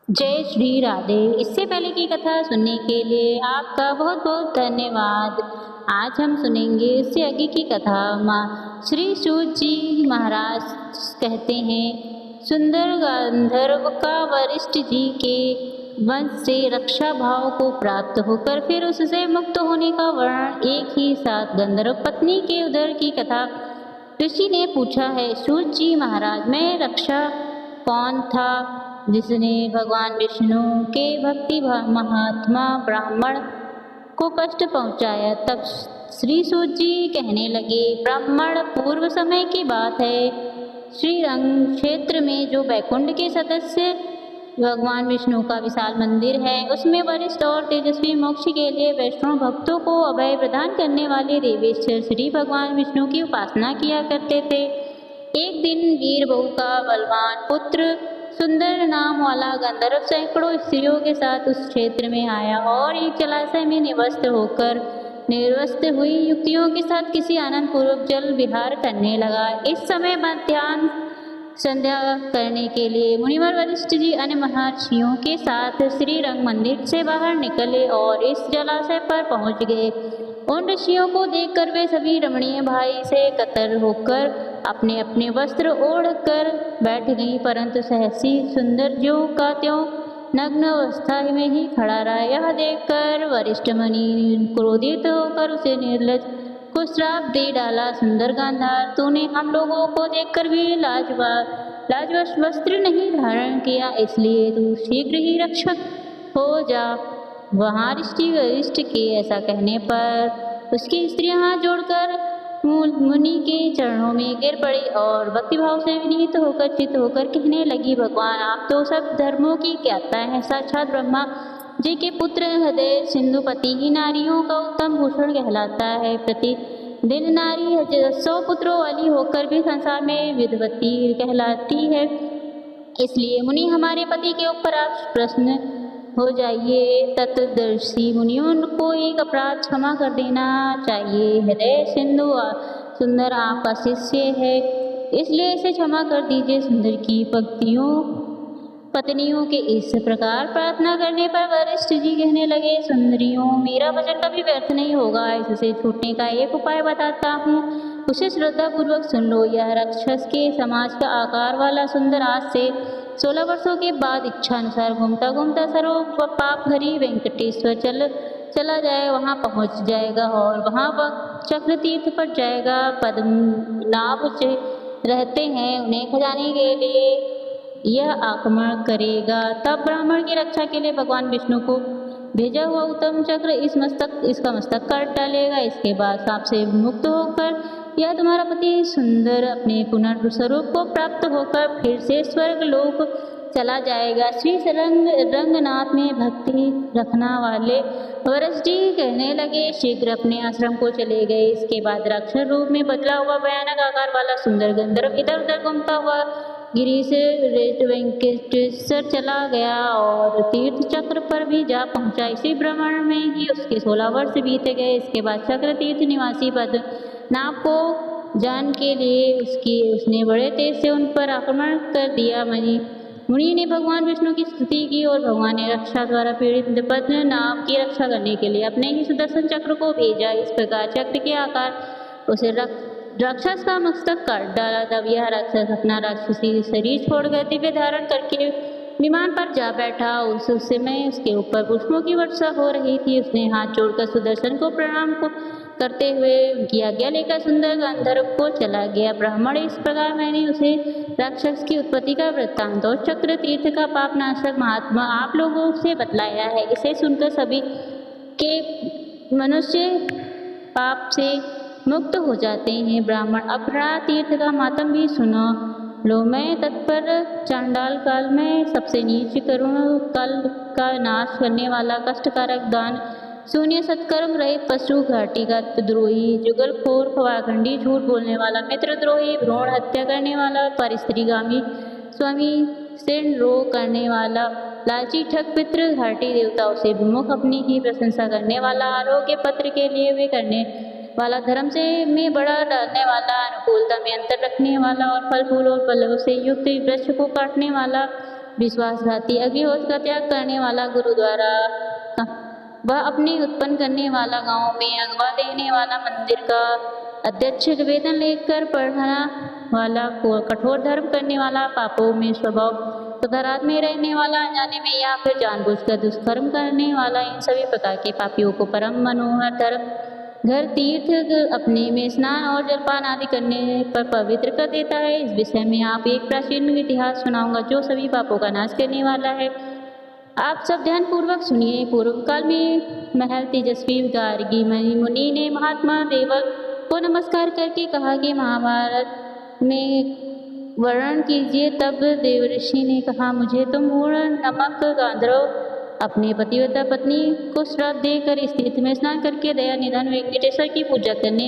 जय श्री राधे। इससे पहले की कथा सुनने के लिए आपका बहुत बहुत धन्यवाद। आज हम सुनेंगे इससे आगे की कथा। माँ श्री सूत जी महाराज कहते हैं, सुंदर गंधर्व का वरिष्ठ जी के वंश से रक्षा भाव को प्राप्त होकर फिर उससे मुक्त होने का वर्णन एक ही साथ गंधर्व पत्नी के उदर की कथा। ऋषि ने पूछा है, सूत जी महाराज, मैं रक्षा कौन था जिसने भगवान विष्णु के भक्ति महात्मा ब्राह्मण को कष्ट पहुंचाया? तब श्री सूत जी कहने लगे, ब्राह्मण पूर्व समय की बात है। श्रीरंग क्षेत्र में जो बैकुंठ के सदस्य भगवान विष्णु का विशाल मंदिर है, उसमें वरिष्ठ और तेजस्वी मोक्ष के लिए वैष्णव भक्तों को अभय प्रदान करने वाले देवेश्वर श्री भगवान विष्णु की उपासना किया करते थे। एक दिन वीर बहू का बलवान पुत्र सुंदर नाम वाला गंधर्व सैकड़ों स्त्रियों के साथ उस क्षेत्र में आया और एक जलाशय में निर्वस्त्र हुई युक्तियों के साथ किसी आनंद पूर्वक जल विहार करने लगा। इस समय मध्याह्न संध्या करने के लिए मुनिवर वरिष्ठ जी अन्य महर्षियों के साथ श्रीरंग मंदिर से बाहर निकले और इस जलाशय पर पहुंच गए। उन ऋषियों को देखकर वे सभी रमणीय भाई से कतर होकर अपने अपने वस्त्र ओढ़ कर बैठ गई, परंतु सहसी सुंदर ज्यों का त्यों नग्न अवस्था में ही खड़ा रहा। यह देखकर वरिष्ठ मुनि क्रोधित होकर उसे निर्लज को श्राप दे डाला, सुंदर गांधार, तूने हम लोगों को देखकर भी लाजवश वस्त्र नहीं धारण किया, इसलिए तू शीघ्र ही रक्षक हो जा। वहाँ ऋषि वरिष्ठ के ऐसा कहने पर उसकी स्त्रियां हाथ जोड़कर मुनि के चरणों में गिर पड़ी और भक्तिभाव से विनीत होकर चित होकर कहने लगी, भगवान आप तो सब धर्मों की ज्ञाता है, साक्षात ब्रह्मा जी के पुत्र हृदय सिंधुपति ही नारियों का उत्तम भूषण कहलाता है। प्रति दिन नारी 100 पुत्रों वाली होकर भी संसार में विद्वती कहलाती है, इसलिए मुनि हमारे पति के ऊपर आप प्रश्न हो जाइए। तत्दर्शी मुनियों को एक अपराध क्षमा कर देना चाहिए। हृदय सिंधु सुंदर आपका शिष्य है, इसलिए इसे क्षमा कर दीजिए। सुंदर की पत्नियों के इस प्रकार प्रार्थना करने पर वरिष्ठ जी कहने लगे, सुंदरियों, मेरा वचन कभी व्यर्थ नहीं होगा। इससे छूटने का एक उपाय बताता हूँ, उसे श्रद्धा पूर्वक सुन लो। यह राक्षस के समाज का आकार वाला सुंदर आज से 16 वर्षों के बाद इच्छा अनुसार घूमता घूमता सर्व पाप हरि वेंकटेश्वर चला जाए, वहाँ पहुँच जाएगा और वहाँ वह चक्र तीर्थ पर जाएगा। पद्मनाभ से रहते हैं, उन्हें खजाने के लिए यह आक्रमण करेगा। तब ब्राह्मण की रक्षा के लिए भगवान विष्णु को भेजा हुआ उत्तम चक्र इसका मस्तक काट डालेगा। इसके बाद सांप से मुक्त होकर यह तुम्हारा पति सुंदर अपने पुनर्स्वरूप को प्राप्त होकर फिर से स्वर्ग लोक चला जाएगा। श्री रंगनाथ में भक्ति रखना वाले वरिष्ठ जी कहने लगे, शीघ्र अपने आश्रम को चले गए। इसके बाद राक्षस रूप में बदला हुआ भयानक आकार वाला सुंदर गंधर्व इधर उधर घूमता हुआ गिरी से वेंकटेश्वर चला गया और तीर्थ चक्र पर भी जा पहुंचा। इसी भ्रमण में ही उसके 16 वर्ष बीते गए। इसके बाद चक्र तीर्थ निवासी पद्मनाभ को जान के लिए उसने बड़े तेज से उन पर आक्रमण कर दिया। मुनि ने भगवान विष्णु की स्तुति की और भगवान ने रक्षा द्वारा पीड़ित पद्मनाभ की रक्षा करने के लिए अपने ही सुदर्शन चक्र को भेजा। इस प्रकार चक्र के आकार उसे राक्षस का मस्तक काट डाला। तब यह राक्षस अपना राक्षसी शरीर छोड़कर दिव्य धारण करके विमान पर जा बैठा। उस समय उसके ऊपर पुष्पों की वर्षा हो रही थी। उसने हाथ जोड़कर सुदर्शन को प्रणाम करते हुए उनकी आज्ञा लेकर सुंदर गंधर्व को चला गया। ब्राह्मण, इस प्रकार मैंने उसे राक्षस की उत्पत्ति का वृत्तांत और चक्र तीर्थ का पापनाशक महात्मा आप लोगों से बतलाया है। इसे सुनकर सभी के मनुष्य पाप से मुक्त हो जाते हैं। ब्राह्मण, अपरा तीर्थ का मातम भी सुनो लो। मैं तत्पर चांडाल काल में सबसे नीच करुण कल का नाश करने वाला कष्टकारक दान शून्य सत्कर्म रहित पशु घाटी का द्रोही जुगलखोर खवाखंडी झूठ बोलने वाला मित्रद्रोही भ्रूण हत्या करने वाला परिस्त्रीगामी स्वामी सिण रोग करने वाला लालची ठग पितृ घाटी देवताओं से विमुख अपनी ही प्रशंसा करने वाला आरोग्य पत्र के लिए वे करने वाला धर्म से में बड़ा डालने वाला अनुकूलता में अंतर रखने वाला और फल फूल और पल्लवों से युक्त वृक्ष को काटने वाला विश्वासघाती अग्निहोत्र का त्याग करने वाला गुरुद्वारा, वह अपने उत्पन्न करने वाला गांव में अगवा देने वाला मंदिर का अध्यक्ष, वेतन लेकर पढ़ना वाला, कठोर धर्म करने वाला, पापों में स्वभाव तथा रात में रहने वाला, अनजाने में या फिर जानबूझकर दुष्कर्म करने वाला, इन सभी प्रकार के पापियों को परम मनोहर धर्म घर तीर्थ अपने में स्नान और जलपान आदि करने पर पवित्र कर देता है। इस विषय में आप एक प्राचीन इतिहास सुनाऊंगा जो सभी पापों का नाश करने वाला है। आप सब ध्यान पूर्वक सुनिए। पूर्व काल में महल तेजस्वी गार्गी मुनि ने महात्मा देवल को नमस्कार करके कहा कि महाभारत में वर्णन कीजिए। तब देवऋषि ने कहा, मुझे तुम मूढ़ नमक गांधर्व अपने पतिव्रता पत्नी को श्राप देकर इस तीर्थ में स्नान करके दया निधान वेंकटेश्वर की पूजा करने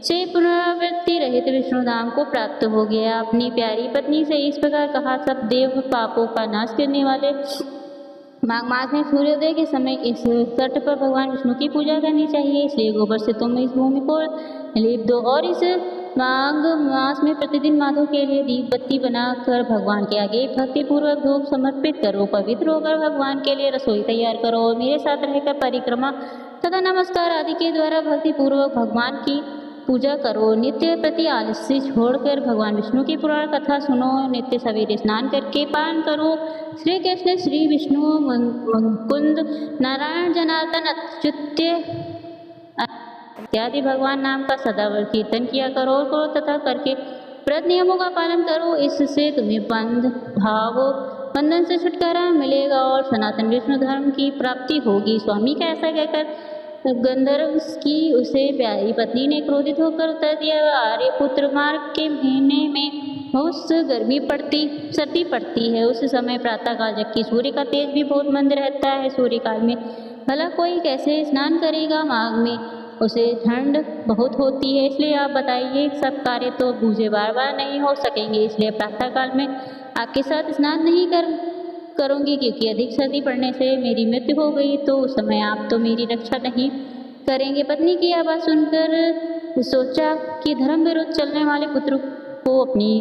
से पुनरावृत्ति रहित विष्णु धाम को प्राप्त हो गया। अपनी प्यारी पत्नी से इस प्रकार कहा, सब देव पापों का नाश करने वाले माघ मास में सूर्योदय के समय इस तट पर भगवान विष्णु की पूजा करनी चाहिए। इसलिए गोबर से तुम इस भूमि को लीप दो और इस माघ मास में प्रतिदिन माधव के लिए दीप बत्ती बनाकर भगवान के आगे भक्ति पूर्वक धूप समर्पित करो। पवित्र होकर भगवान के लिए रसोई तैयार करो और मेरे साथ रहकर परिक्रमा तथा नमस्कार आदि के द्वारा भक्ति पूर्वक भगवान की पूजा करो। नित्य प्रति आलस्य छोड़कर भगवान विष्णु की पुराण कथा सुनो। नित्य सवेरे स्नान करके पान करो। श्री कृष्ण, श्री विष्णु, मुकुंद, नारायण, जनार्दन, अच्युत्य इत्यादि भगवान नाम का सदावर कीर्तन किया करो तथा करके व्रत नियमों का पालन करो। इससे तुम्हें बंध भाव बंधन से छुटकारा मिलेगा और सनातन विष्णु धर्म की प्राप्ति होगी। स्वामी का ऐसा कहकर गंधर्व की उसे प्यारी पत्नी ने क्रोधित होकर उत्तर दिया, आर्यपुत्र मार्ग के महीने में बहुत सर्दी पड़ती है। उस समय प्रातःकाल जबकि सूर्य का तेज भी बहुत मंद रहता है। सूर्य काल में भला कोई कैसे स्नान करेगा? माघ में उसे ठंड बहुत होती है। इसलिए आप बताइए, सब कार्य तो बूझे बार बार नहीं हो सकेंगे। इसलिए प्रातःकाल में आपके साथ स्नान नहीं करूँगी क्योंकि अधिक सर्दी पड़ने से मेरी मृत्यु हो गई तो उस समय आप तो मेरी रक्षा नहीं करेंगे। पत्नी की आवाज़ सुनकर सोचा कि धर्म विरुद्ध चलने वाले पुत्र को, अपनी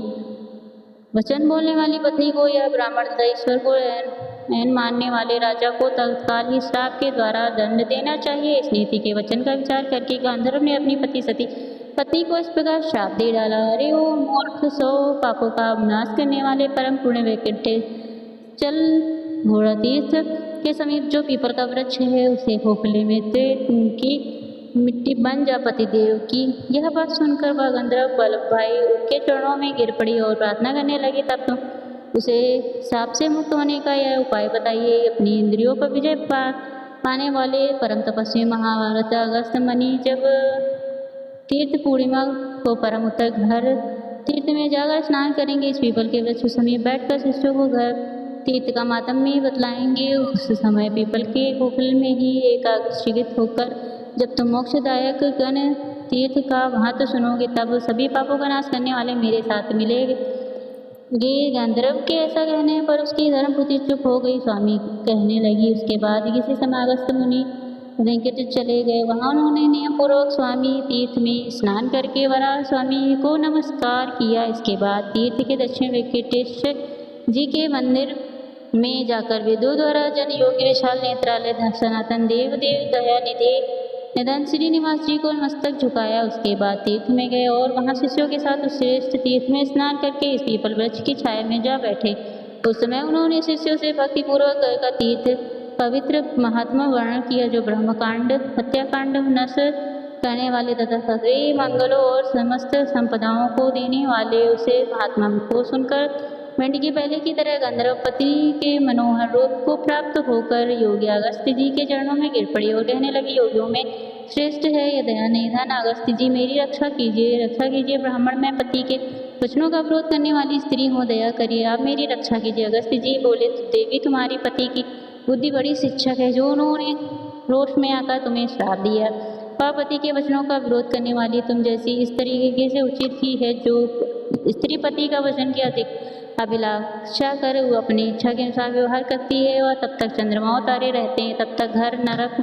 वचन बोलने वाली पत्नी को या ब्राह्मण तथा ईश्वर को ऐन मानने वाले राजा को तत्काल ही श्राप के द्वारा दंड देना चाहिए। इस नीति के वचन का विचार करके गांधर्व ने अपनी पत्नी को इस प्रकार श्राप दे डाला, अरे ओ मूर्ख, सौ पापों का नाश करने वाले परम पुण्य वेंकटेश, चल घोड़ा तीर्थ के समीप जो पीपल का वृक्ष है उसे खोखले में की मिट्टी बन जा पतिदेव की। यह बात सुनकर वह गंधर्व वल्लभ भाई उनके चरणों में गिर पड़ी और प्रार्थना करने लगी, तब तुम उसे सांप से मुक्त होने का यह उपाय बताइए। अपनी इंद्रियों पर विजय पाने वाले परम तपस्वी महाभारत अगस्त मुनि जब तीर्थ पूर्णिमा को परम उत्तर घर तीर्थ में जाकर स्नान करेंगे। इस पीपल के वृक्ष समीप बैठकर शिष्यों को घर तीर्थ का मातम्य बतलाएंगे। उस समय पीपल के खोखले में ही एकाग्रचित्त होकर जब तुम मोक्षदायक गण तीर्थ का महत्व सुनोगे तब सभी पापों का नाश करने वाले मेरे साथ मिलेंगे। गंधर्व के ऐसा कहने पर उसकी धर्मपुत्री चुप हो गई। स्वामी कहने लगी, उसके बाद किसी समय अगस्त मुनि वेंकट चले गए। वहाँ उन्होंने नियम पूर्वक स्वामी तीर्थ में स्नान करके वराह स्वामी को नमस्कार किया। इसके बाद तीर्थ के दक्षिण वेंकटेश्वर जी के मंदिर में जाकर वे दो द्वारा जन योगी विशाल नेत्रालय सनातन देव दया निधि निधन श्रीनिवास जी को मस्तक झुकाया। उसके बाद तीर्थ में गए और वहां शिष्यों के साथ उस श्रेष्ठ तीर्थ में स्नान करके इस पीपल वृक्ष की छाया में जा बैठे। उस समय उन्होंने शिष्यों से भक्तिपूर्वक का तीर्थ पवित्र महात्मा वर्णन किया, जो ब्रह्मकांड, हत्याकांड, नष्ट करने वाले तथा सभी मंगलों और समस्त संपदाओं को देने वाले उसे महात्मा को सुनकर मेंढक के पहले की तरह गंधर्वपति के मनोहर रूप को प्राप्त होकर योगी अगस्त जी के चरणों में गिर पड़ी और कहने लगी, योगियों में श्रेष्ठ है यह दया निधान अगस्त जी, मेरी रक्षा कीजिए। ब्राह्मण मैं पति के वचनों का विरोध करने वाली स्त्री हूँ, दया करिए, आप मेरी रक्षा कीजिए। अगस्त जी बोले, देवी तुम्हारी पति की बुद्धि बड़ी शिक्षक है, जो उन्होंने रोष में आकर तुम्हें श्राप दिया। वह पति के वचनों का विरोध करने वाली तुम जैसी इस तरीके से उचित ही है, जो स्त्री पति का वचन की अधिक अभिलाषा कर वो अपनी इच्छा के अनुसार व्यवहार करती है। वह तब तक चंद्रमा और तारे रहते हैं, तब तक घर नरक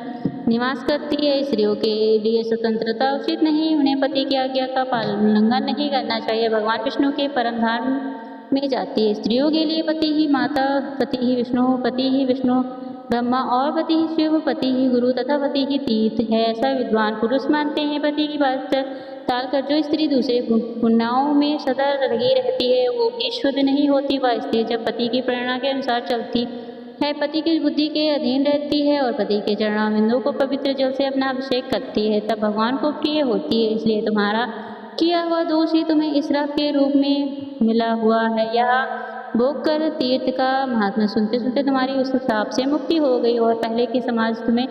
निवास करती है। स्त्रियों के लिए स्वतंत्रता उचित नहीं, उन्हें पति की आज्ञा का उल्लंघन नहीं करना चाहिए। भगवान विष्णु के परम धाम में जाती है। स्त्रियों के लिए पति ही माता, पति ही विष्णु, पति ही विष्णु ब्रह्मा और पति ही शिव, पति ही गुरु तथा पति ही तीर्थ है, ऐसा विद्वान पुरुष मानते हैं। पति की बात टालकर जो स्त्री दूसरे पुण्याओं में सदा लगी रहती है वो भी शुद्ध नहीं होती। वह स्त्री जब पति की प्रेरणा के अनुसार चलती है, पति की बुद्धि के अधीन रहती है और पति के चरणारविंदों को पवित्र जल से अपना अभिषेक करती है, तब भगवान को प्रिय होती है। इसलिए तुम्हारा किया हुआ दोष ही तुम्हें इस श्राप के रूप में मिला हुआ है। यह भोग कर तीर्थ का महात्मा सुनते सुनते तुम्हारी उस श्राप से मुक्ति हो गई और पहले के समाज तुम्हें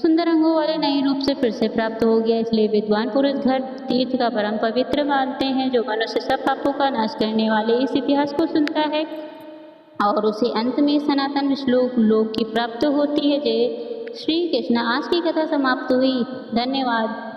सुंदर अंगों वाले नए रूप से फिर से प्राप्त हो गया। इसलिए विद्वान पुरुष घर तीर्थ का परम पवित्र मानते हैं। जो मनुष्य सब पापों का नाश करने वाले इस इतिहास को सुनता है और उसे अंत में सनातन विश्लोक लोक की प्राप्त होती है। जय श्री कृष्ण। आज की कथा समाप्त हुई। धन्यवाद।